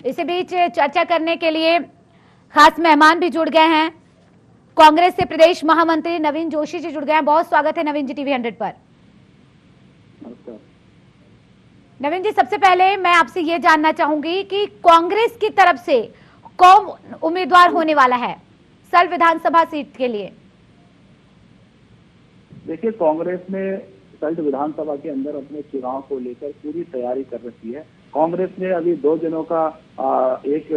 इसी बीच चर्चा करने के लिए खास मेहमान भी जुड़ गए हैं। कांग्रेस से प्रदेश महामंत्री नवीन जोशी जी जुड़ गए हैं। बहुत स्वागत है नवीन जी टीवी 100 पर। नवीन जी, सबसे पहले मैं आपसे ये जानना चाहूंगी कि कांग्रेस की तरफ से कौन उम्मीदवार होने वाला है सल्ट विधानसभा सीट के लिए? देखिए, कांग्रेस ने सल्ट विधानसभा के अंदर अपने चुनाव को लेकर पूरी तैयारी कर रखी है। कांग्रेस ने अभी 2 जनों का एक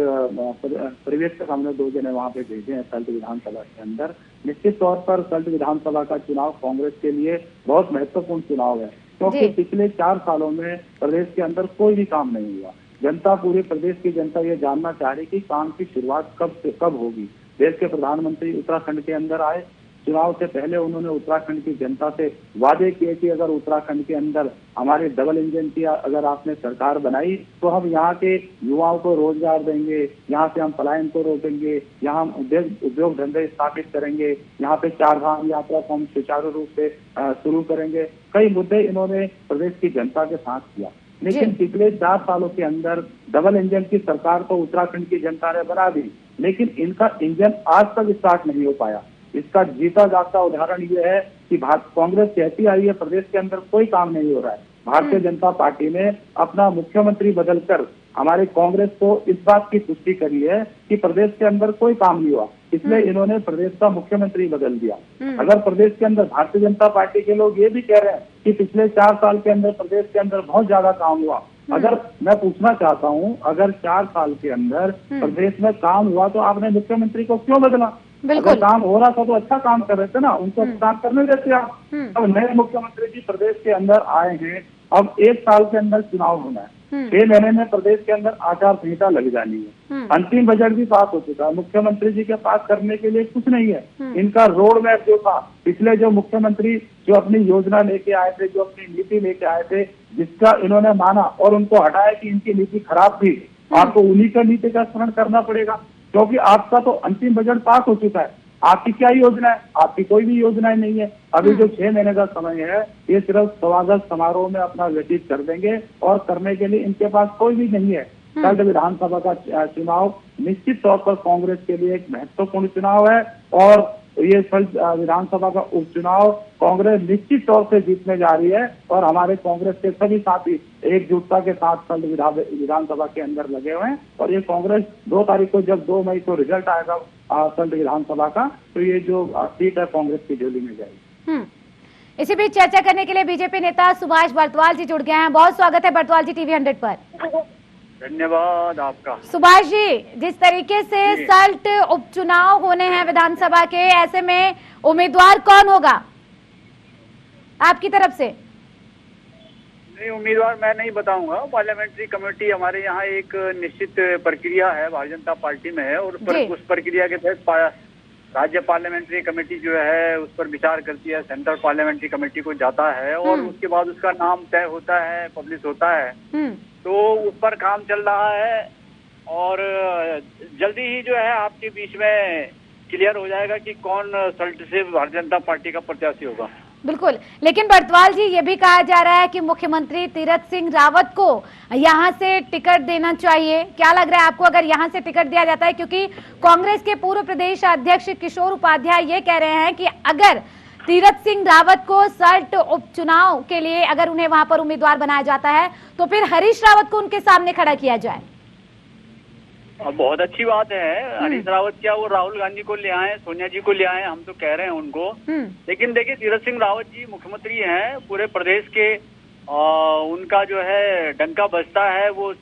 पर्यवेक्षक हमने 2 जने वहां पे भेजे हैं सल्ट विधानसभा के अंदर। निश्चित तौर पर सल्ट विधानसभा का चुनाव कांग्रेस के लिए बहुत महत्वपूर्ण चुनाव है, क्योंकि पिछले 4 सालों में प्रदेश के अंदर कोई भी काम नहीं हुआ। जनता, पूरे प्रदेश की जनता ये जानना चाह रही कि काम की शुरुआत कब होगी। देश के प्रधानमंत्री उत्तराखंड के अंदर आए, चुनाव से पहले उन्होंने उत्तराखंड की जनता से वादे किए कि अगर उत्तराखंड के अंदर हमारे डबल इंजन की अगर आपने सरकार बनाई तो हम यहाँ के युवाओं को रोजगार देंगे, यहाँ से हम पलायन को रोकेंगे, यहाँ हम उद्योग धंधे स्थापित करेंगे, यहाँ पे 4 धाम यात्रा को हम सुचारू रूप से शुरू करेंगे। कई मुद्दे इन्होंने प्रदेश की जनता के साथ किया, लेकिन पिछले 4 सालों के अंदर डबल इंजन की सरकार तो उत्तराखंड की जनता ने बना दी, लेकिन इनका इंजन आज तक स्टार्ट नहीं हो पाया। इसका जीता जागता उदाहरण ये है कि कांग्रेस कहती आई है प्रदेश के अंदर कोई काम नहीं हो रहा है। भारतीय जनता पार्टी ने अपना मुख्यमंत्री बदलकर हमारे कांग्रेस को इस बात की पुष्टि करी है कि प्रदेश के अंदर कोई काम नहीं हुआ, इसलिए इन्होंने प्रदेश का मुख्यमंत्री बदल दिया। अगर प्रदेश के अंदर भारतीय जनता पार्टी के लोग ये भी कह रहे हैं कि पिछले 4 साल के अंदर प्रदेश के अंदर बहुत ज्यादा काम हुआ, अगर मैं पूछना चाहता हूँ, अगर 4 साल के अंदर प्रदेश में काम हुआ तो आपने मुख्यमंत्री को क्यों बदला? अगर काम हो रहा था तो अच्छा काम कर रहे थे ना, उनको काम करने देते आप। अब नए मुख्यमंत्री जी प्रदेश के अंदर आए हैं, अब 1 साल के अंदर चुनाव होना है, 6 महीने में प्रदेश के अंदर आचार संहिता लग जानी है, अंतिम बजट भी पास हो चुका है। मुख्यमंत्री जी के पास करने के लिए कुछ नहीं है। इनका रोड मैप जो था, पिछले जो मुख्यमंत्री जो अपनी योजना लेके आए थे, जो अपनी नीति लेके आए थे, जिसका इन्होंने माना और उनको हटाया कि इनकी नीति खराब थी, आपको उन्हीं का नीति का स्मरण करना पड़ेगा, क्योंकि आपका तो अंतिम बजट पास हो चुका है। आपकी क्या योजना है? आपकी कोई भी योजनाएं नहीं है। अभी जो 6 महीने का समय है, ये सिर्फ स्वागत समारोह में अपना व्यतीत कर देंगे और करने के लिए इनके पास कोई भी नहीं है। सल्ट विधानसभा का चुनाव निश्चित तौर पर कांग्रेस के लिए एक महत्वपूर्ण चुनाव है और ये सल्ट विधानसभा का उपचुनाव कांग्रेस निश्चित तौर से जीतने जा रही है और हमारे कांग्रेस के सभी साथी एकजुटता के साथ सल्ट विधानसभा के अंदर लगे हुए हैं। और ये कांग्रेस 2 तारीख को, जब 2 मई को रिजल्ट आएगा सल्ट विधानसभा का, तो ये जो सीट है कांग्रेस की झोली में जाएगी। इसी बीच चर्चा करने के लिए बीजेपी नेता सुभाष बर्तवाल जी जुड़ गए हैं। बहुत स्वागत है बर्तवाल जी टीवी 100 पर। धन्यवाद आपका। सुभाष जी, जिस तरीके से सल्ट उपचुनाव होने हैं विधानसभा के, ऐसे में उम्मीदवार कौन होगा आपकी तरफ से? नहीं, उम्मीदवार मैं नहीं बताऊंगा। पार्लियामेंट्री कमेटी हमारे यहाँ एक निश्चित प्रक्रिया है, भारतीय जनता पार्टी में है, और उस प्रक्रिया के तहत राज्य पार्लियामेंट्री कमेटी जो है उस पर विचार करती है, सेंट्रल पार्लियामेंट्री कमेटी को जाता है और उसके बाद उसका नाम तय होता है, पब्लिश होता है। तो उस पर काम चल रहा है और जल्दी ही जो है आपके बीच में क्लियर हो जाएगा कि कौन सल्ट से भारतीय जनता पार्टी का प्रत्याशी होगा। बिल्कुल, लेकिन बर्तवाल जी, ये भी कहा जा रहा है कि मुख्यमंत्री तीरथ सिंह रावत को यहाँ से टिकट देना चाहिए। क्या लग रहा है आपको अगर यहाँ से टिकट दिया जाता है? क्योंकि कांग्रेस के पूर्व प्रदेश अध्यक्ष किशोर उपाध्याय ये कह रहे हैं कि अगर तीरथ सिंह रावत को सल्ट उपचुनाव के लिए अगर उन्हें वहां पर उम्मीदवार बनाया जाता है तो फिर हरीश रावत को उनके सामने खड़ा किया जाए। बहुत अच्छी बात है। हरीश रावत क्या, वो राहुल गांधी को ले आए, सोनिया जी को ले आए, हम तो कह रहे हैं उनको। लेकिन देखिए, तीरथ सिंह रावत जी मुख्यमंत्री हैं पूरे प्रदेश के, उनका जो है डंका बजता है। वो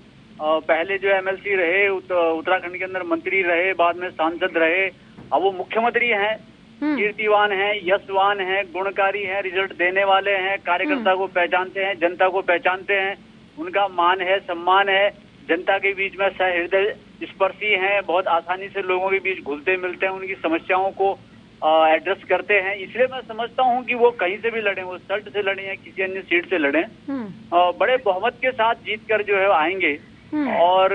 पहले जो एमएलसी रहे, उत्तराखंड के अंदर मंत्री रहे, बाद में सांसद रहे, अब वो मुख्यमंत्री हैं, कीर्तिवान हैं, यशवान हैं, गुणकारी हैं, रिजल्ट देने वाले हैं, कार्यकर्ता को पहचानते हैं, जनता को पहचानते हैं, उनका मान है, सम्मान है, जनता के बीच में सहृदय स्पर्शी हैं, बहुत आसानी से लोगों के बीच घुलते मिलते हैं, उनकी समस्याओं को एड्रेस करते हैं। इसलिए मैं समझता हूं कि वो कहीं से भी लड़े, वो सल्ट से लड़े या किसी अन्य सीट से लड़े, बड़े बहुमत के साथ जीत कर जो है आएंगे। और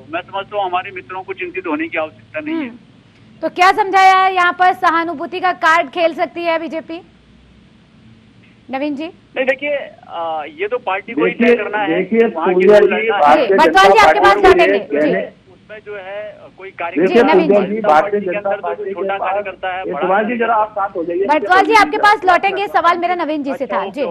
मैं समझता हूँ हमारे मित्रों को चिंतित होने की आवश्यकता नहीं है। तो क्या समझाया है यहाँ पर सहानुभूति का कार्ड खेल सकती है बीजेपी? नवीन जी नहीं देखिए, ये तो पार्टी को ही तय करना है। देखिए बरतवाल जी आपके पास लौटेंगे उसमें जो है कोई कार्यक्रम भारतीय जनता पार्टी छोटा कार्य करता है। बरतवाल जी जरा आप शांत हो जाइए। बरतवाल जी आपके पास लौटेंगे, सवाल मेरा नवीन जी से था। जी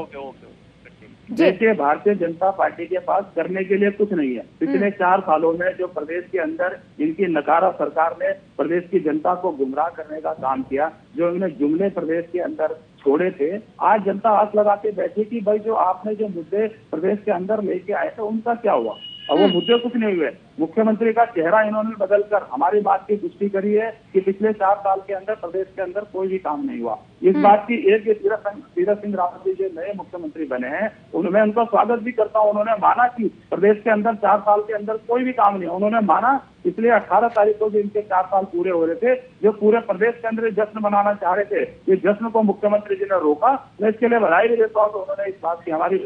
देखिए, भारतीय जनता पार्टी के पास करने के लिए कुछ नहीं है। पिछले 4 सालों में जो प्रदेश के अंदर इनकी नकारा सरकार ने प्रदेश की जनता को गुमराह करने का काम किया, जो इन्होंने जुमले प्रदेश के अंदर छोड़े थे, आज जनता आस लगा के बैठी कि भाई जो आपने जो मुद्दे प्रदेश के अंदर लेके आए थे उनका क्या हुआ। और वो मुद्दे कुछ नहीं हुए। मुख्यमंत्री का चेहरा इन्होंने बदलकर हमारी बात की पुष्टि करी है कि पिछले 4 साल के अंदर प्रदेश के अंदर कोई भी काम नहीं हुआ। इस बात की एक तीरथ सिंह रावत जी जो नए मुख्यमंत्री बने हैं, उनमें उनका स्वागत भी करता हूं। उन्होंने माना कि प्रदेश के अंदर 4 साल के अंदर कोई भी काम नहीं। उन्होंने माना, इसलिए 18 तारीख को जो इनके 4 साल पूरे हो रहे थे, जो पूरे प्रदेश के अंदर जश्न मनाना चाह रहे थे, ये जश्न को मुख्यमंत्री जी ने रोका। मैं इसके लिए बधाई भी देता हूँ। तो उन्होंने इस बात की हमारी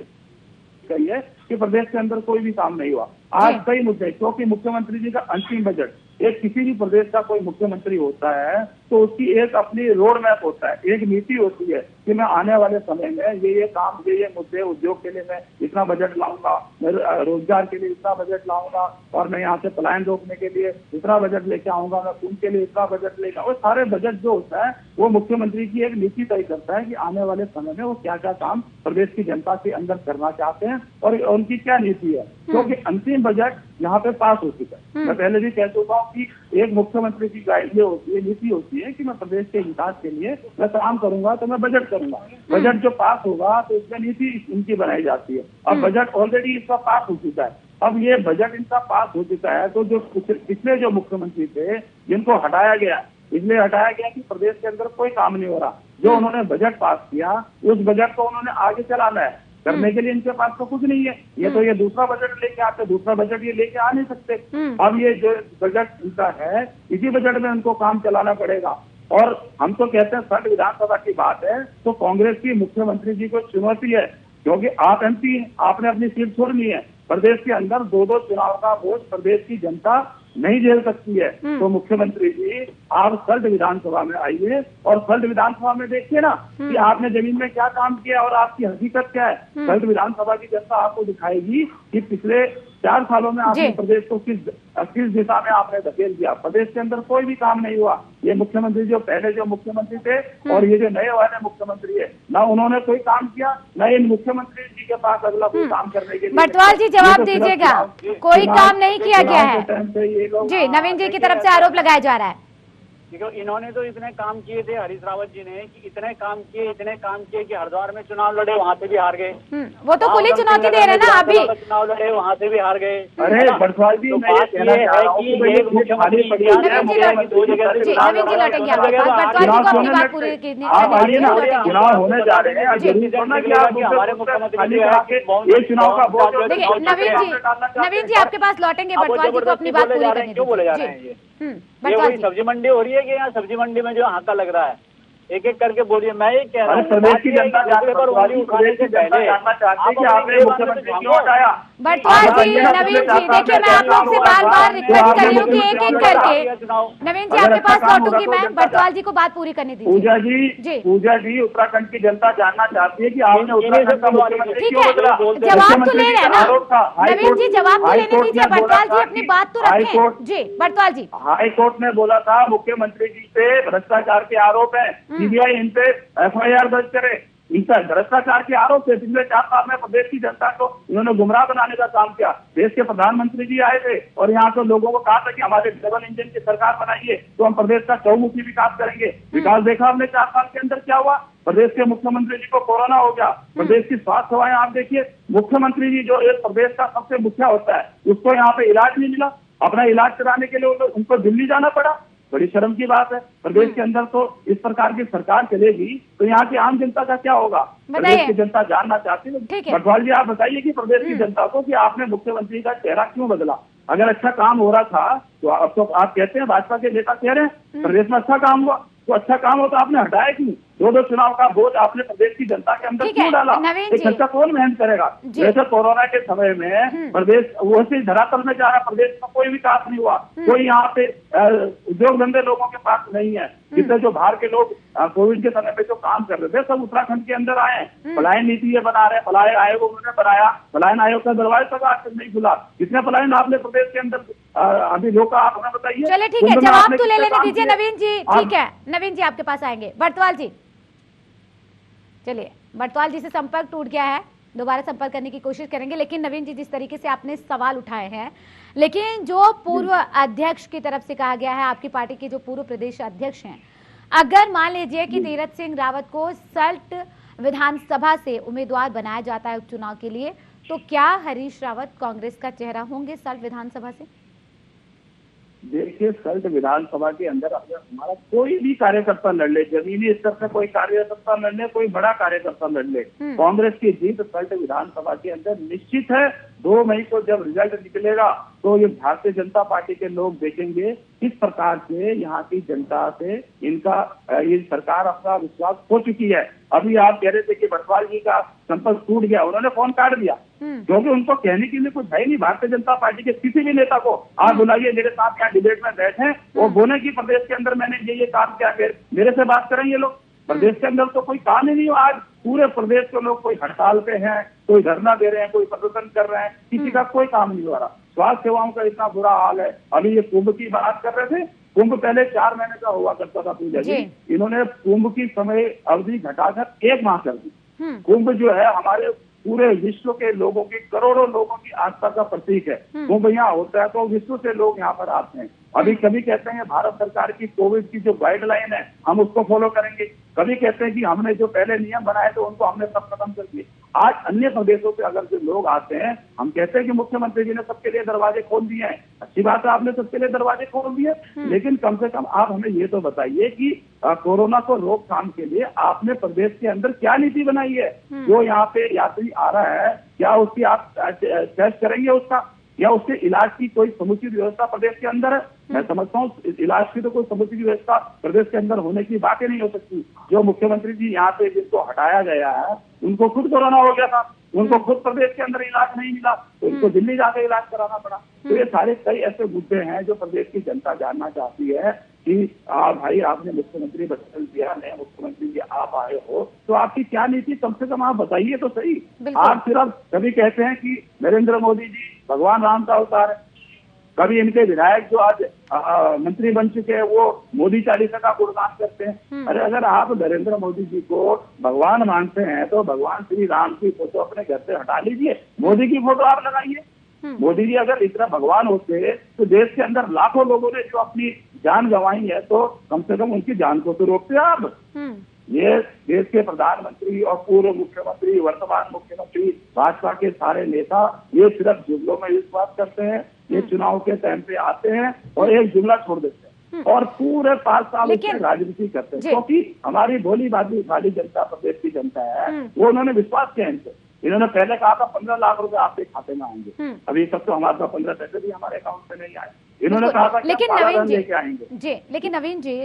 कही है कि प्रदेश के अंदर कोई भी काम नहीं हुआ। आज कई मुद्दे, क्योंकि मुख्यमंत्री जी का अंतिम बजट, एक किसी भी प्रदेश का कोई मुख्यमंत्री होता है तो उसकी एक अपनी रोड मैप होता है, एक नीति होती है कि मैं आने वाले समय में ये काम, ये मुद्दे, उद्योग के लिए मैं इतना बजट लाऊंगा, मैं रोजगार के लिए इतना बजट लाऊंगा, और मैं यहाँ से पलायन रोकने के लिए इतना बजट लेके आऊंगा, मैं खून के लिए इतना बजट लेकर। वो सारे बजट जो होता है वो मुख्यमंत्री की एक नीति तय करता है कि आने वाले समय में वो क्या क्या काम प्रदेश की जनता के अंदर करना चाहते हैं और उनकी क्या नीति है। क्योंकि अंतिम बजट यहाँ पे पास हो चुका है। मैं पहले भी कह चुका हूँ कि एक मुख्यमंत्री की गाइड होती है, नीति होती है कि मैं प्रदेश के विकास के लिए मैं काम करूंगा तो मैं बजट करूंगा। बजट जो पास होगा तो इसमें नीति इनकी बनाई जाती है। अब बजट ऑलरेडी इसका पास हो चुका है। अब ये बजट इनका पास हो चुका है तो जो पिछले जो मुख्यमंत्री थे जिनको हटाया गया, इसलिए हटाया गया कि प्रदेश के अंदर कोई काम नहीं हो रहा। जो उन्होंने बजट पास किया उस बजट को उन्होंने आगे चलाना है। करने के लिए इनके पास तो कुछ नहीं है। ये तो ये दूसरा बजट लेके आते, दूसरा बजट ये लेके आ नहीं सकते। अब ये जो बजट इनका है, इसी बजट में उनको काम चलाना पड़ेगा। और हम तो कहते हैं संघ विधानसभा की बात है तो कांग्रेस की मुख्यमंत्री जी को चुनौती है, क्योंकि आप एमपी हैं, आपने अपनी सीट छोड़नी है। प्रदेश के अंदर 2-2 चुनाव का बोझ प्रदेश की जनता नहीं झेल सकती है। तो मुख्यमंत्री जी आप सल्ट विधानसभा में आइए और सल्ट विधानसभा में देखिए ना कि आपने जमीन में क्या काम किया और आपकी हकीकत क्या है। सल्ट विधानसभा की जनता आपको दिखाएगी कि पिछले 4 सालों में आपने प्रदेश को किस दिशा में आपने धकेल दिया। प्रदेश के अंदर कोई भी काम नहीं हुआ। ये मुख्यमंत्री जो पहले जो मुख्यमंत्री थे और ये जो नए वाले मुख्यमंत्री है, ना उन्होंने कोई काम किया, ना इन मुख्यमंत्री जी के पास अगला कोई काम करने के लिए। बरतवाल जी जवाब दीजिएगा, कोई काम नहीं किया गया है। जी नवीन जी की तरफ से आरोप लगाया जा रहा है। देखो, इन्होंने तो इतने काम किए थे हरीश रावत जी ने कि इतने काम किए कि हरिद्वार में चुनाव लड़े, वहाँ से भी हार गए। वो तो खुली चुनौती दे रहे ना अभी। चुनाव लड़े, वहाँ से भी हार गए। अरे बरसवाल जी, बात ये है कि एक मुख्यमंत्री नवीन जी लौटेंगे आपके पास। बरतवाल जी को अपनी बात पूरी करनी चाहिए। चुनाव होने जा रहे हैं, हमारे मुख्यमंत्री चुनाव का बोझ। देखिए नवीन जी आपके पास लौटेंगे, बरतवाल जी को अपनी बात पूरी करनी क्यों बोले जा रहे हैं ये वही सब्जी मंडी हो रही है कि यहाँ सब्जी मंडी में जो हाका लग रहा है, एक एक करके बोलिए। मैं ये कह रहा हूँ प्रदेश की जनता पर उंगली उठाने से पहले जानना चाहती है कि आपने मुख्यमंत्री क्यों हटाया। बरतवाल जी, नवीन जी देखिए मैं आप लोग से बार-बार रिक्वेस्ट कर रही हूँ कि एक एक करके। नवीन जी आपके पास लौटूंगी मैं, बरतवाल जी को बात पूरी करने दीजिए। पूजा जी उत्तराखंड की जनता जानना चाहती है कि आपने उत्तराखंड का मुख्यमंत्री क्यों बदला। जवाब तो ले रहे हैं ना नवीन जी, जवाब तो लेने दीजिए। बरतवाल जी अपनी बात तो रखें। जी बरतवाल जी, हाई कोर्ट ने बोला था मुख्यमंत्री जी पे भ्रष्टाचार के आरोप है, सीबीआई इन पे FIR दर्ज करे। इनका भ्रष्टाचार के आरोप से पिछले 4 साल में प्रदेश की जनता को इन्होंने गुमराह बनाने का काम किया। देश के प्रधानमंत्री जी आए थे और यहाँ के लोगों को कहा था कि हमारे डबल इंजन की सरकार बनाइए तो हम प्रदेश का चौमुखी विकास करेंगे। विकास देखा हमने 4 साल के अंदर क्या हुआ। प्रदेश के मुख्यमंत्री जी को कोरोना हो गया। प्रदेश की स्वास्थ्य सेवाएं आप देखिए, मुख्यमंत्री जी जो एक प्रदेश का सबसे मुखिया होता है उसको यहाँ पे इलाज नहीं मिला। अपना इलाज कराने के लिए उनको दिल्ली जाना पड़ा। बड़ी शर्म की बात है। प्रदेश के अंदर तो इस प्रकार की सरकार चलेगी तो यहाँ की आम जनता का क्या होगा। प्रदेश की जनता जानना चाहती है। बरतवाल जी आप बताइए कि प्रदेश की जनता को कि आपने मुख्यमंत्री का चेहरा क्यों बदला। अगर अच्छा काम हो रहा था तो अब तो आप कहते हैं, भाजपा के नेता कह रहे हैं प्रदेश में अच्छा काम हुआ, तो अच्छा काम हो तो आपने हटाया क्यों। 2-2 चुनाव का बोझ आपने प्रदेश की जनता के अंदर क्यों डाला। ये खर्चा कौन मेहनत करेगा। जैसे कोरोना के समय में प्रदेश वैसे धरातल में जा रहा, प्रदेश में कोई विकास नहीं हुआ, कोई यहाँ पे उद्योग धंधे लोगों के पास नहीं है। जिससे जो बाहर के लोग कोविड के समय पे जो काम कर रहे थे सब उत्तराखंड के अंदर आए। पलायन नीति ये बना रहे, पलायन आयोग उन्होंने बनाया, पलायन आयोग का दरवाजा तक आज तक नहीं खुला। कितने पलायन आपने प्रदेश के अंदर अभी रोका, आप हमें बताइए। चलिए ठीक है, जवाब तो ले लेने दीजिए नवीन जी। ठीक है नवीन जी, आपके पास आएंगे। बर्तवाल जी, चलिए बर्तवाल जी से संपर्क टूट गया है, दोबारा संपर्क करने की कोशिश करेंगे। लेकिन नवीन जी, जिस तरीके से आपने सवाल उठाए हैं, लेकिन जो पूर्व अध्यक्ष की तरफ से कहा गया है, आपकी पार्टी के जो पूर्व प्रदेश अध्यक्ष हैं, अगर मान लीजिए कि तीरथ सिंह रावत को सल्ट विधानसभा से उम्मीदवार बनाया जाता है उपचुनाव के लिए, तो क्या हरीश रावत कांग्रेस का चेहरा होंगे सल्ट विधानसभा से? देखिए, सल्ट विधानसभा के अंदर अगर हमारा कोई भी कार्यकर्ता लड़ ले, जमीनी स्तर से कोई कार्यकर्ता लड़ ले, कोई बड़ा कार्यकर्ता लड़ ले, कांग्रेस की जीत सल्ट विधानसभा के अंदर निश्चित है। 2 मई को जब रिजल्ट निकलेगा तो ये भारतीय जनता पार्टी के लोग देखेंगे किस प्रकार से यहाँ की जनता से इनका ये सरकार अपना विश्वास खो चुकी है। अभी आप कह रहे थे कि बटवाल जी का संपर्क टूट गया, उन्होंने फोन काट दिया क्योंकि उनको कहने के लिए कुछ है नहीं। भारतीय जनता पार्टी के किसी भी नेता को आप बुलाइए, मेरे साथ यहाँ डिबेट में बैठे, वो बोले कि प्रदेश के अंदर मैंने ये काम किया, मेरे से बात करें ये लोग। प्रदेश के अंदर तो कोई काम ही नहीं हो। आज पूरे प्रदेश के लोग कोई हड़ताल पे हैं, कोई धरना दे रहे हैं, कोई प्रदर्शन कर रहे हैं, किसी का कोई काम नहीं हो रहा। स्वास्थ्य सेवाओं का इतना बुरा हाल है। अभी ये कुंभ की बात कर रहे थे, कुंभ पहले 4 महीने का हुआ करता था पूजा जी, इन्होंने कुंभ की समय अवधि घटाकर 1 माह कर दी। कुंभ जो है हमारे पूरे विश्व के लोगों की, करोड़ों लोगों की आस्था का प्रतीक है। कुंभ यहाँ होता है तो विश्व से लोग यहाँ पर आते हैं। अभी कभी कहते हैं भारत सरकार की कोविड की जो गाइडलाइन है हम उसको फॉलो करेंगे, कभी कहते हैं कि हमने जो पहले नियम बनाए थे उनको हमने सब खत्म कर दिए। आज अन्य प्रदेशों से अगर जो लोग आते हैं, हम कहते हैं कि मुख्यमंत्री जी ने सबके लिए दरवाजे खोल दिए हैं, अच्छी बात है, आपने सबके लिए दरवाजे खोल दिए, लेकिन कम से कम आप हमें ये तो बताइए कि कोरोना को रोकथाम के लिए आपने प्रदेश के अंदर क्या नीति बनाई है। जो यहाँ पे यात्री आ रहा है, क्या उसकी आप टेस्ट करेंगे उसका, या उसके इलाज की कोई समुचित व्यवस्था प्रदेश के अंदर है? मैं समझता हूँ इलाज की तो कोई समुचित व्यवस्था प्रदेश के अंदर होने की बात ही नहीं हो सकती। जो मुख्यमंत्री जी यहाँ पे जिनको हटाया गया है उनको खुद कोरोना हो गया था, उनको खुद प्रदेश के अंदर इलाज नहीं मिला तो उनको दिल्ली जाकर इलाज कराना पड़ा। तो ये सारे कई ऐसे मुद्दे हैं जो प्रदेश की जनता जानना चाहती है कि भाई आपने मुख्यमंत्री बदल दिया, नए मुख्यमंत्री जी आप आए हो तो आपकी क्या नीति, कम से कम आप बताइए तो सही। आप सिर्फ कभी कहते हैं कि नरेंद्र मोदी जी भगवान राम का अवतार है, कभी इनके विधायक जो आज मंत्री बन चुके हैं वो मोदी चालीसा का गुणगान करते हैं। अरे अगर आप नरेंद्र मोदी जी को भगवान मानते हैं तो भगवान श्री राम की फोटो अपने घर से हटा लीजिए, मोदी की फोटो आप लगाइए। मोदी जी अगर इतना भगवान होते तो देश के अंदर लाखों लोगों ने जो अपनी जान गंवाई है तो कम से कम उनकी जान को तो रोकते आप। ये देश के प्रधानमंत्री और पूर्व मुख्यमंत्री, वर्तमान मुख्यमंत्री, भाजपा के सारे नेता ये सिर्फ जुमलों में विश्वास करते हैं। ये चुनाव के टाइम पे आते हैं और एक जुमला छोड़ देते हैं और पूरे 5 साल उसमें राजनीति करते हैं, क्योंकि हमारी भोली भाली जनता, प्रदेश की जनता है, वो उन्होंने विश्वास किया इनसे। इन्होंने पहले कहा था 15 लाख रुपए आपके खाते में आएंगे, अभी तक तो हमारे पास 15 पैसे भी हमारे अकाउंट में नहीं आए। इन्होंने कहा था लेकिन नवीन जी लेके आएंगे जी, लेकिन नवीन जी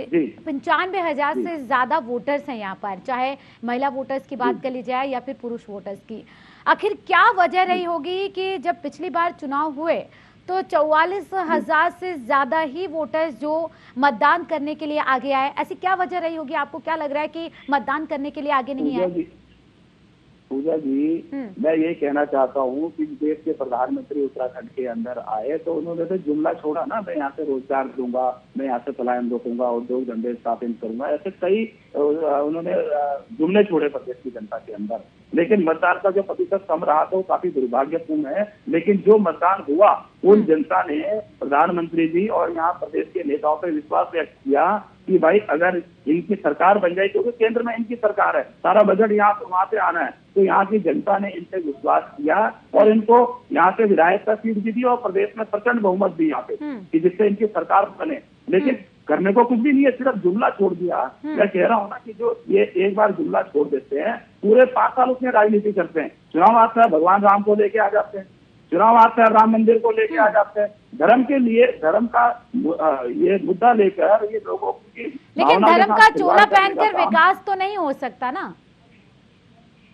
95,000 से ज्यादा वोटर्स हैं यहाँ पर, चाहे महिला वोटर्स की बात कर ली जाए या फिर पुरुष वोटर्स की। आखिर क्या वजह रही होगी कि जब पिछली बार चुनाव हुए तो 44,000 से ज्यादा ही वोटर्स जो मतदान करने के लिए आगे आए? ऐसी क्या वजह रही होगी? आपको क्या लग रहा है कि मतदान करने के लिए आगे नहीं आए? पूजा जी, मैं ये कहना चाहता हूँ कि देश के प्रधानमंत्री उत्तराखंड के अंदर आए तो उन्होंने तो जुमला छोड़ा ना, मैं यहाँ से रोजगार दूंगा, मैं यहाँ से पलायन रोकूंगा, उद्योग धंधे स्थापित करूंगा, ऐसे कई उन्होंने जुमले छोड़े प्रदेश की जनता के अंदर। लेकिन मतदान का जो प्रतिशत कम रहा था वो काफी दुर्भाग्यपूर्ण है। लेकिन जो मतदान हुआ उन जनता ने प्रधानमंत्री जी और यहाँ प्रदेश के नेताओं पर विश्वास व्यक्त किया कि भाई अगर इनकी सरकार बन जाए, क्योंकि केंद्र में इनकी सरकार है, सारा बजट यहाँ से वहां से आना है, तो यहाँ की जनता ने इनसे विश्वास किया और इनको यहाँ से विधायक का सीट भी दी और प्रदेश में प्रचंड बहुमत दी यहाँ पे कि जिससे इनकी सरकार बने। लेकिन करने को कुछ भी नहीं है, सिर्फ जुमला छोड़ दिया। मैं कह रहा हूँ ना कि जो ये एक बार जुमला छोड़ देते हैं, पूरे 5 साल उसमें राजनीति करते हैं। चुनाव आता है भगवान राम को लेके आ जाते हैं, चुनाव आता है राम मंदिर को लेके आ जाते हैं, धर्म के लिए, धर्म का ये मुद्दा लेकर ये लोगों की, लेकिन धर्म का चोला पहनकर विकास तो नहीं हो सकता ना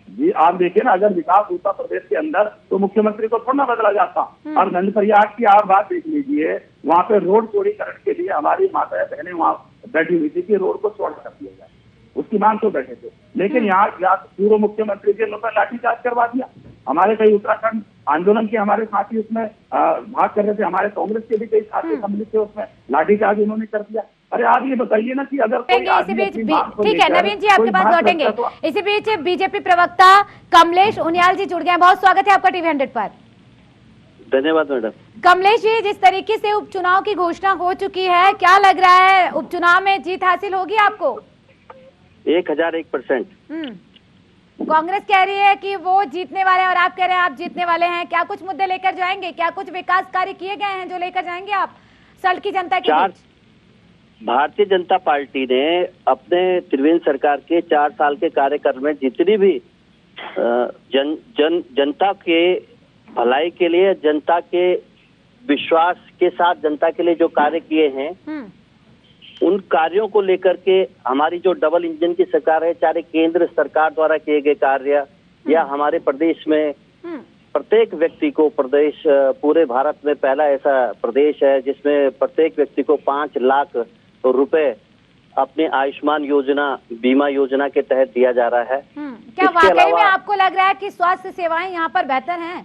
जी। आप देखिए ना, अगर विकास होता प्रदेश के अंदर तो मुख्यमंत्री को थोड़ा बदला जाता। और नंद प्रयाग की आप बात देख लीजिए, वहाँ पे रोड चौड़ीकरण के लिए हमारी माताएं बहनें वहाँ बैठी हुई थी कि रोड को चौड़ा कर दिया जाए, उसकी मांग तो बैठे थे। लेकिन यहाँ पूर्व मुख्यमंत्री के लोगों ने लाठीचार्ज करवा दिया। हमारे कई उत्तराखंड आंदोलन के हमारे साथी उसमें भाग कर रहे थे, हमारे कांग्रेस के भी कई साथी सम्मिलित थे उसमें, लाठीचार्ज उन्होंने कर दिया। अरे आप ये बताइए ना कि अगर इसी बीच ठीक है नवीन जी आपके पास लौटेंगे। इसी बीच बीजेपी प्रवक्ता कमलेश उनियाल जी जुड़ गए हैं। बहुत स्वागत है आपका टीवी 100 पर। धन्यवाद मैडम। कमलेश जी, जिस तरीके से उपचुनाव की घोषणा हो चुकी है, क्या लग रहा है उपचुनाव में जीत हासिल होगी आपको? 1001%। कांग्रेस कह रही है कि वो जीतने वाले हैं और आप कह रहे हैं आप जीतने वाले हैं। क्या कुछ मुद्दे लेकर जाएंगे? क्या कुछ विकास कार्य किए गए हैं जो लेकर जाएंगे आप सल्ट की जनता के बीच? भारतीय जनता पार्टी ने अपने त्रिवेंद्र सरकार के 4 साल के कार्यकाल में जितनी भी जनता के भलाई के लिए, जनता के विश्वास के साथ जनता के लिए जो कार्य किए हैं, उन कार्यों को लेकर के हमारी जो डबल इंजन की सरकार है, चाहे केंद्र सरकार द्वारा किए गए कार्य या हमारे प्रदेश में प्रत्येक व्यक्ति को, प्रदेश पूरे भारत में पहला ऐसा प्रदेश है जिसमें प्रत्येक व्यक्ति को 5 लाख रुपए अपने आयुष्मान योजना, बीमा योजना के तहत दिया जा रहा है। क्या वाकई में आपको लग रहा है कि स्वास्थ्य सेवाएं यहाँ पर बेहतर हैं?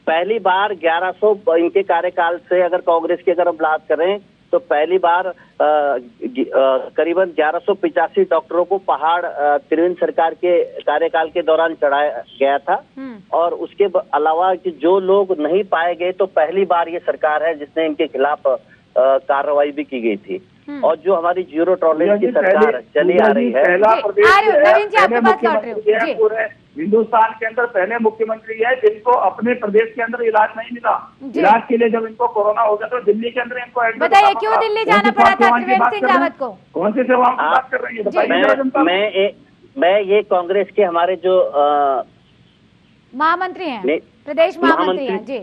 पहली बार 1100 इनके कार्यकाल से अगर कांग्रेस की अगर हम बात करें तो पहली बार करीबन 1185 डॉक्टरों को पहाड़ त्रिवेंद्र सरकार के कार्यकाल के दौरान चढ़ाया गया था। और उसके अलावा कि जो लोग नहीं पाए गए, तो पहली बार ये सरकार है जिसने इनके खिलाफ कार्रवाई भी की गई थी। और जो हमारी जीरो टॉलरेंस की सरकार चली आ रही है, पूरे हिंदुस्तान के अंदर पहले मुख्यमंत्री है जिनको अपने प्रदेश के अंदर इलाज नहीं मिला। इलाज के लिए जब इनको कोरोना हो गया तो दिल्ली के अंदर इनको एडमिट, बताइए क्यों दिल्ली जाना पड़ा था त्रिवेंद्र सिंह रावत को? कौन सी सेवाओं की बात कर रही है बताइए। मैं ये कांग्रेस के हमारे जो महामंत्री हैं, प्रदेश महामंत्री हैं जी,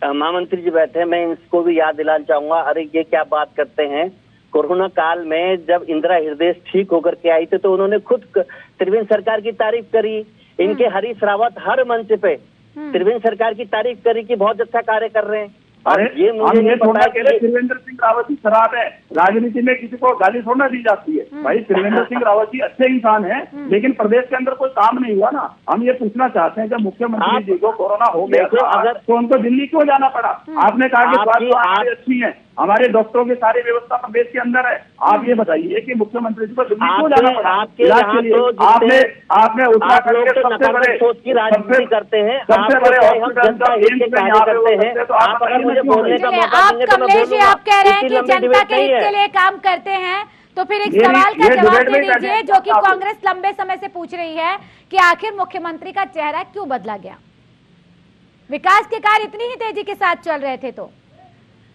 महामंत्री जी बैठे हैं, मैं इनको भी याद दिलाना चाहूंगा। अरे ये क्या बात करते हैं, कोरोना काल में जब इंदिरा हृदय ठीक होकर के आई थी तो उन्होंने खुद त्रिवेंद्र सरकार की तारीफ करी। इनके हरीश रावत हर मंच पे त्रिवेंद्र सरकार की तारीफ करी कि बहुत अच्छा कार्य कर रहे हैं। अरे ये मुझे नहीं पता कि त्रिवेंद्र सिंह रावत जी खराब है। राजनीति में किसी को गाली थोड़ा दी जाती है। भाई त्रिवेंद्र सिंह रावत जी अच्छे इंसान हैं, लेकिन प्रदेश के अंदर कोई काम नहीं हुआ ना। हम ये पूछना चाहते हैं, जब मुख्यमंत्री जी को कोरोना हो गया तो उनको दिल्ली क्यों जाना पड़ा? आपने कहा कि स्वास्थ्य अच्छी है, हमारे डॉक्टरों की सारी व्यवस्था प्रदेश के अंदर है। आप ये बताइए कि मुख्यमंत्री जी को दिल्ली क्यों जाना पड़ा इलाज के लिए? आपने उत्तराखंड के सबसे बड़े सोच की राजनीति करते हैं, सबसे बड़े हॉस्पिटल करते हैं। आप कमलेश जी आप कह रहे हैं कि जनता के हित के लिए काम करते हैं, तो फिर एक सवाल का जवाब दे दीजिए जो कि कांग्रेस लंबे समय से पूछ रही है कि आखिर मुख्यमंत्री का चेहरा क्यों बदला गया? विकास के कार्य इतनी ही तेजी के साथ चल रहे थे तो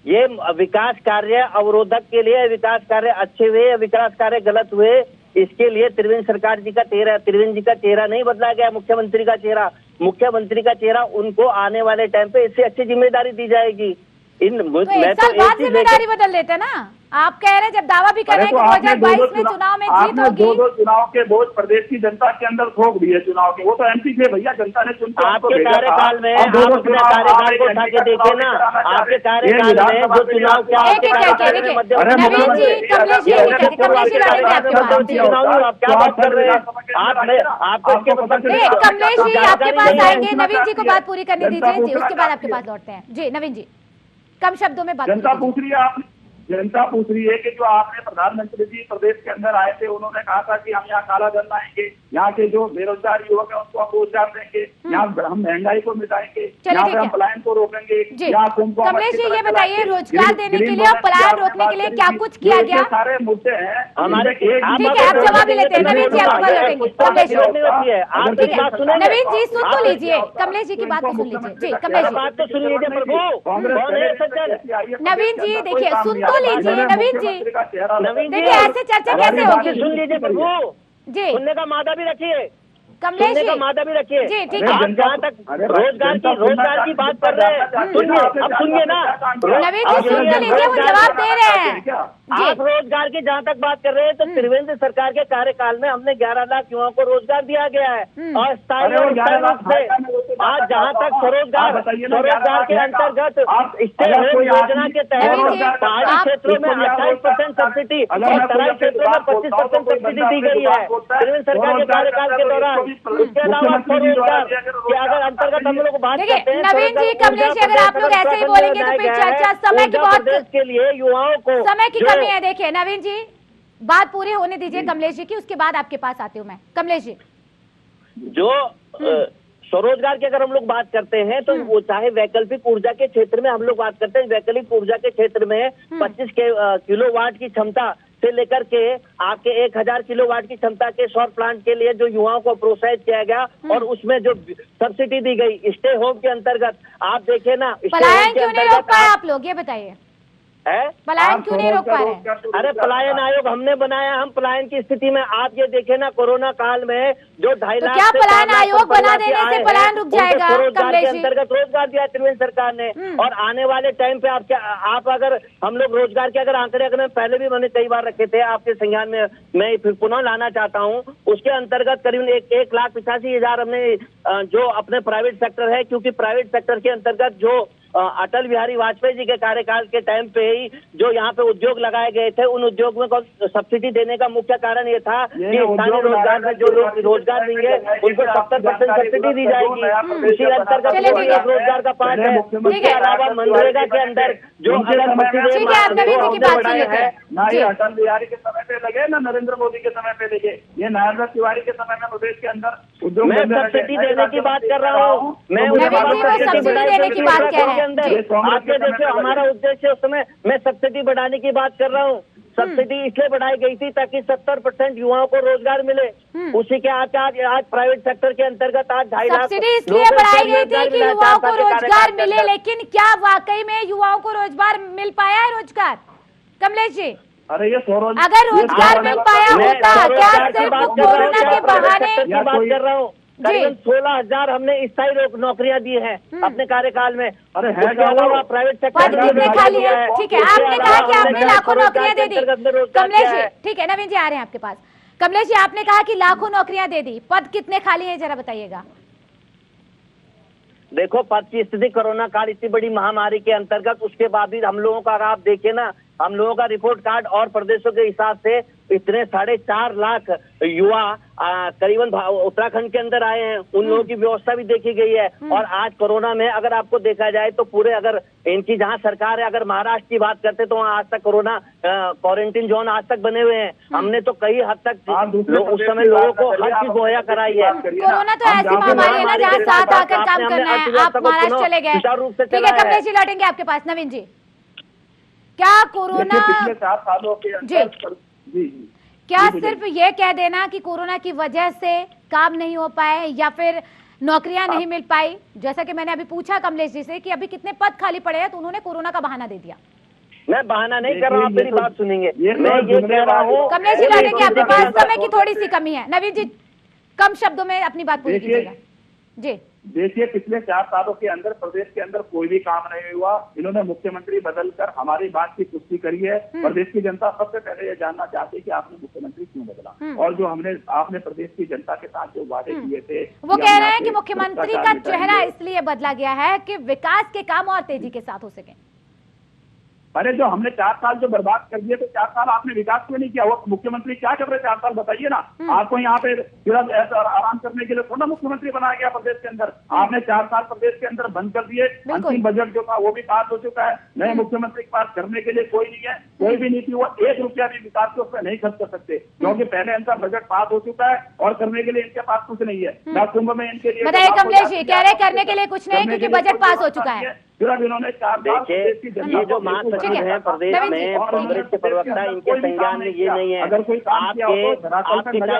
ये विकास कार्य अवरोधक के लिए, विकास कार्य अच्छे हुए, विकास कार्य गलत हुए, इसके लिए त्रिवेंद्र सरकार जी का त्रिवेंद्र जी का चेहरा नहीं बदला गया। मुख्यमंत्री का चेहरा उनको आने वाले टाइम पे इससे अच्छी जिम्मेदारी दी जाएगी। जिम्मेदारी बदल लेते ना। आप कह रहे हैं जब दावा भी कर रहे हैं कि 2022 में चुनाव में जीत होगी। दो चुनाव के बोझ प्रदेश की जनता के अंदर थोप दिए चुनाव के। वो तो एमपी थे भैया, जनता ने चुनकर आपके कार्यकाल में, आप अपने कार्यकाल को उठा के देखिए ना, आपके कार्यकाल में जो चुनाव क्या नवीन जी, कमलेश जी, आप क्या बात कर रहे हैं? कमलेश जी आपके पास आएंगे, नवीन जी को बात पूरी करने दीजिए जी, उसके बाद आपके पास लौटते हैं जी। नवीन जी कम शब्दों में बात। जनता पूछ रही है, आपने जनता पूछ रही है कि जो आपने प्रधानमंत्री जी प्रदेश के अंदर आए थे, उन्होंने कहा था कि हम यहाँ काला धन लाएंगे, यहाँ के जो बेरोजगार युवक है उनको हम रोजगार देंगे, यहाँ हम महंगाई को मिटाएंगे, यहाँ पे हम पलायन को रोकेंगे। कमलेश जी ये बताइए, रोजगार देने के लिए और पलायन रोकने के लिए क्या कुछ किया गया? सारे मुद्दे हैं हमारे। ठीक है, आप जवाब भी लेते हैं। नवीन जी आपको नवीन जी सुन तो लीजिए, कमलेश जी की बात तो सुन लीजिए जी। कमलेश बात तो सुन लीजिए प्रभु। नवीन जी देखिए, सुन तो लीजिए नवीन जी, देखिए ऐसे चर्चा कैसे होगी? सुन लीजिए प्रभु जी, सुनने का मादा भी रखिए, कमलेश जी का मादा भी रखिए जी। ठीक है, आप जहाँ तक रोजगार की बात कर रहे हैं, सुनिए, अब सुनिए ना नवीन जी सुन तो लीजिए, वो जवाब दे रहे हैं। आप रोजगार की जहाँ तक बात कर रहे हैं तो त्रिवेंद्र सरकार के कार्यकाल में हमने 11 लाख युवाओं को रोजगार दिया गया है और स्थायी रूप से आज जहाँ तक स्वरोजगार के अंतर्गत स्टे होम योजना के तहत पहाड़ी क्षेत्रों में 28% सब्सिडी और तराई क्षेत्रों में 25% सब्सिडी दी गई है केंद्र सरकार के कार्यकाल के दौरान। उसके अलावा स्वरोजगार के अगर अंतर्गत हम लोग बात करते हैं, नवीन जी, कमलेश जी, अगर आप लोग ऐसे ही बोलेंगे तो फिर चर्चा समय की बहुत के लिए युवाओं को समय की कमी है। देखिए नवीन जी, बात पूरी होने दीजिए कमलेश जी की, उसके बाद आपके पास आती हूँ मैं। कमलेश जी, जो स्वरोजगार की अगर हम लोग बात करते हैं तो वो चाहे वैकल्पिक ऊर्जा के क्षेत्र में हम लोग बात करते हैं, वैकल्पिक ऊर्जा के क्षेत्र में 25 किलोवाट की क्षमता से लेकर के आपके 1000 किलोवाट की क्षमता के सौर प्लांट के लिए जो युवाओं को प्रोत्साहित किया गया और उसमें जो सब्सिडी दी गई स्टे होम के अंतर्गत, आप देखे ना पलायन क्यों नहीं रोक पाए आप लोग, ये बताइए पलायन क्यों नहीं रोक पा रहे? अरे पलायन आयोग हमने बनाया, हम पलायन की स्थिति में आप ये देखे ना कोरोना काल में जो 2.5 लाख क्या पलायन आयोग बना देने से पलायन रुक जाएगा? रोजगार के अंतर्गत रोजगार दिया त्रिवेंद्र सरकार ने और आने वाले टाइम पे आप अगर हम लोग रोजगार के अगर आंकड़े अगर पहले भी मैंने कई बार रखे थे आपके संज्ञान में, मैं फिर पुनः लाना चाहता हूँ। उसके अंतर्गत करीब 1,85,000 हमने जो अपने प्राइवेट सेक्टर है, क्योंकि प्राइवेट सेक्टर के अंतर्गत जो अटल बिहारी वाजपेयी जी के कार्यकाल के टाइम पे ही जो यहाँ पे उद्योग लगाए गए थे, उन उद्योग में सब्सिडी देने का मुख्य कारण ये था कि स्थानीय रोजगार में जो लोग रोजगार देंगे उनको 70% सब्सिडी दी जाएगी। उसी अंतर्गत रोजगार का पार्ट है। उसके अलावा मनरेगा के अंदर जो अगर बढ़ाए हैं ना, ये अटल बिहारी के समय पे लगे ना नरेंद्र मोदी के समय पे लगे, ये नरेंद्र तिवारी के समय में प्रदेश के अंदर उद्योग मैं सब्सिडी देने की बात कर रहा हूँ। मैं सब्सिडी देने की बात कह रहे हैं। आपके देखिए हमारा उद्देश्य उस समय मैं सब्सिडी बढ़ाने की बात कर रहा हूँ। सब्सिडी इसलिए बढ़ाई गई थी ताकि 70% युवाओं को रोजगार मिले। उसी के आज प्राइवेट सेक्टर के अंतर्गत आज 2.5 लाख सब्सिडी इसलिए बढ़ाई गई थी कि युवाओं को रोजगार मिले, लेकिन क्या वाकई में युवाओं को रोजगार मिल पाया है? रोजगार कमलेश जी, अरे ये अगर रोजगार मिल पाया होता, क्या सिर्फ कोरोना के बहाने की बात कर रहा हूँ? करीबन 16,000 हमने स्थायी नौकरियां दी हैं अपने कार्यकाल में। अरे प्राइवेट सेक्टर कितने खाली है? ठीक है, आपने कहा कि आपने लाखों नौकरियां दे दी। कमलेश जी, ठीक है, नवीन जी आ रहे हैं आपके पास। कमलेश जी, आपने कहा कि लाखों नौकरियां दे दी, पद कितने खाली हैं जरा बताइएगा। देखो, पद की स्थिति कोरोना काल इतनी बड़ी महामारी के अंतर्गत उसके बाद भी हम लोगों का अगर आप देखें ना, हम लोगों का रिपोर्ट कार्ड और प्रदेशों के हिसाब से इतने 4.5 लाख युवा करीबन उत्तराखंड के अंदर आए हैं। उन लोगों की व्यवस्था भी देखी गई है। और आज कोरोना में अगर आपको देखा जाए तो पूरे अगर इनकी जहां सरकार है, अगर महाराष्ट्र की बात करते तो वहाँ आज तक कोरोना क्वारंटीन जोन आज तक बने हुए हैं। हमने तो कई हद तक उस समय लोगों को हर चीज मुहैया कराई है। कोरोना तो ऐसी महामारी है ना जहाँ साथ आकर काम करना है। आप महाराष्ट्र चले गए, ठीक है, कमलेश जी लौटेंगे आपके पास। नवीन जी, क्या कोरोना पिछले 4 सालों के अंदर जी क्या सिर्फ ये कह देना कि कोरोना की वजह से काम नहीं हो पाए या फिर नौकरियां नहीं मिल पाई? जैसा कि मैंने अभी पूछा कमलेश जी से कि अभी कितने पद खाली पड़े हैं, तो उन्होंने कोरोना का बहाना दे दिया। मैं बहाना नहीं कर रहा हूँ, आप मेरी बात सुनेंगे। मैं ये कह रहा हूँ, कमलेश जी लौटेंगे आपके पास, समय की थोड़ी सी कमी है। नवीन जी, कम शब्दों में अपनी बात पूरी कीजिएगा जी। देखिए, पिछले 4 सालों के अंदर प्रदेश के अंदर कोई भी काम नहीं हुआ। इन्होंने मुख्यमंत्री बदलकर हमारी बात की पुष्टि करी है। प्रदेश की जनता सबसे पहले ये जानना चाहती है कि आपने मुख्यमंत्री क्यों बदला, और जो आपने प्रदेश की जनता के साथ जो वादे किए थे, वो कह रहे हैं कि मुख्यमंत्री का चेहरा इसलिए बदला गया है कि विकास के काम और तेजी के साथ हो सके। अरे जो हमने 4 साल जो बर्बाद कर दिए, तो 4 साल आपने विकास क्यों नहीं किया? वो मुख्यमंत्री क्या कर रहे 4 साल बताइए ना। आपको यहाँ पे आराम करने के लिए थोड़ा मुख्यमंत्री बनाया गया प्रदेश के अंदर। आपने 4 साल प्रदेश के अंदर बंद कर दिए। अंतिम बजट जो था वो भी पास हो चुका है। नए मुख्यमंत्री के पास करने के लिए कोई नहीं है, कोई भी नीति। वो 1 रुपया भी विकास के उसमें नहीं खर्च कर सकते, क्योंकि पहले इनका बजट पास हो चुका है और करने के लिए इनके पास कुछ नहीं है। ना कुंभ में इनके लिए बताइए कमलेश जी, कह रहे करने के लिए कुछ नहीं क्योंकि बजट पास हो चुका है। फिर अब इन्होंने 4 देखिए, ये जो महासचिव है प्रदेश में कांग्रेस के प्रवक्ता, इनके संज्ञान में ये नहीं है। अगर कोई आपके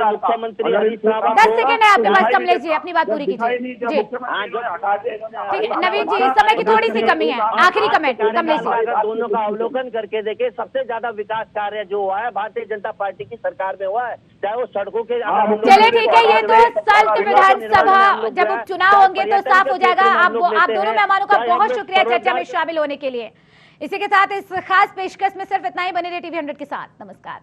मुख्यमंत्री हरीश रावत 10 सेकंड है आपके पास। कमलेश जी, अपनी बात पूरी कीजिए जी। ठीक है नवीन जी, इस समय की थोड़ी सी कमी है। आखिरी कमेंट कमलेश जी। अगर दोनों का अवलोकन करके देखे, सबसे ज्यादा विकास कार्य जो हुआ है भारतीय जनता पार्टी की सरकार में हुआ है, चाहे वो सड़कों के। चलिए ठीक है, ये तो सल्ट विधानसभा जब उपचुनाव होंगे तो साफ हो जाएगा। आप दोनों मेहमानों का बहुत शुक्रिया चर्चा में शामिल होने के लिए। इसी के साथ इस खास पेशकश में सिर्फ इतना ही। बने रहिए TV 100 के साथ। नमस्कार।